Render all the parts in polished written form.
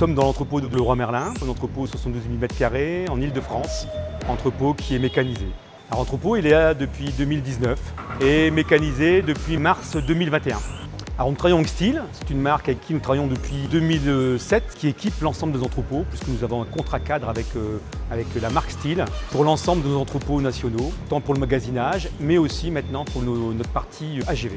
sommes dans l'entrepôt de Leroy Merlin, un entrepôt 72 000 m² en Ile-de-France, entrepôt qui est mécanisé. Alors, l'entrepôt il est là depuis 2019 et mécanisé depuis mars 2021. Alors, nous travaillons avec Stihl, c'est une marque avec qui nous travaillons depuis 2007 qui équipe l'ensemble des entrepôts puisque nous avons un contrat cadre avec la marque Stihl pour l'ensemble de nos entrepôts nationaux, tant pour le magasinage mais aussi maintenant pour notre partie AGV.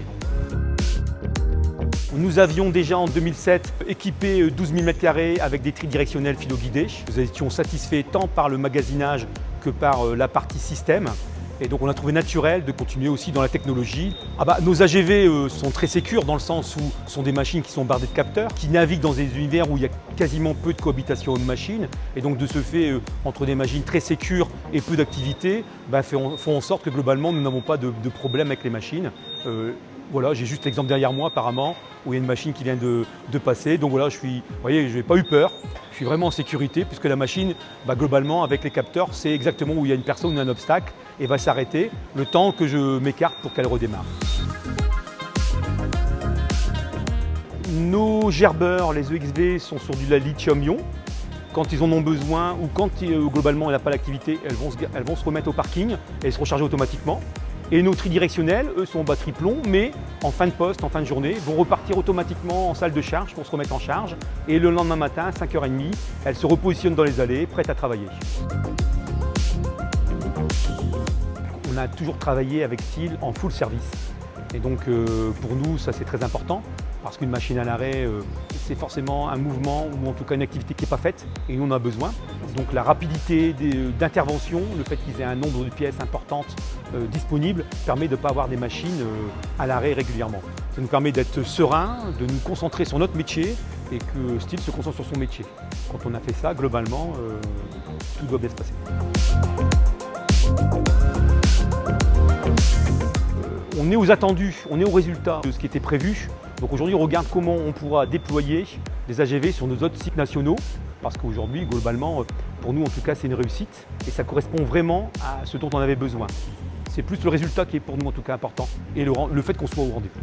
Nous avions déjà en 2007 équipé 12 000 m² avec des tridirectionnels filoguidés. Nous étions satisfaits tant par le magasinage que par la partie système. Et donc on a trouvé naturel de continuer aussi dans la technologie. Nos AGV sont très sécures dans le sens où ce sont des machines qui sont bardées de capteurs, qui naviguent dans des univers où il y a quasiment peu de cohabitation homme-machine. Et donc de ce fait, entre des machines très sécures et peu d'activité, font en sorte que globalement nous n'avons pas de problème avec les machines. Voilà, j'ai juste l'exemple derrière moi apparemment où il y a une machine qui vient de passer. Donc voilà, vous voyez, je n'ai pas eu peur. Je suis vraiment en sécurité puisque la machine, globalement, avec les capteurs, c'est exactement où il y a une personne ou un obstacle et va s'arrêter le temps que je m'écarte pour qu'elle redémarre. Nos gerbeurs, les EXV, sont sur du lithium-ion. Quand ils en ont besoin ou quand globalement elle n'a pas l'activité, elles vont se remettre au parking et se recharger automatiquement. Et nos tridirectionnels, eux, sont en batterie plomb, mais en fin de poste, en fin de journée, vont repartir automatiquement en salle de charge pour se remettre en charge. Et le lendemain matin, à 5h30, elles se repositionnent dans les allées, prêtes à travailler. On a toujours travaillé avec Stihl en full service. Et donc, pour nous, ça c'est très important. Parce qu'une machine à l'arrêt, c'est forcément un mouvement ou en tout cas une activité qui n'est pas faite et nous on a besoin. Donc la rapidité d'intervention, le fait qu'ils aient un nombre de pièces importantes disponibles permet de ne pas avoir des machines à l'arrêt régulièrement. Ça nous permet d'être serein, de nous concentrer sur notre métier et que Stihl se concentre sur son métier. Quand on a fait ça, globalement, tout doit bien se passer. On est aux attendus, on est aux résultats de ce qui était prévu. Donc aujourd'hui, on regarde comment on pourra déployer des AGV sur nos autres sites nationaux. Parce qu'aujourd'hui, globalement, pour nous en tout cas, c'est une réussite. Et ça correspond vraiment à ce dont on avait besoin. C'est plus le résultat qui est pour nous en tout cas important. Et le fait qu'on soit au rendez-vous.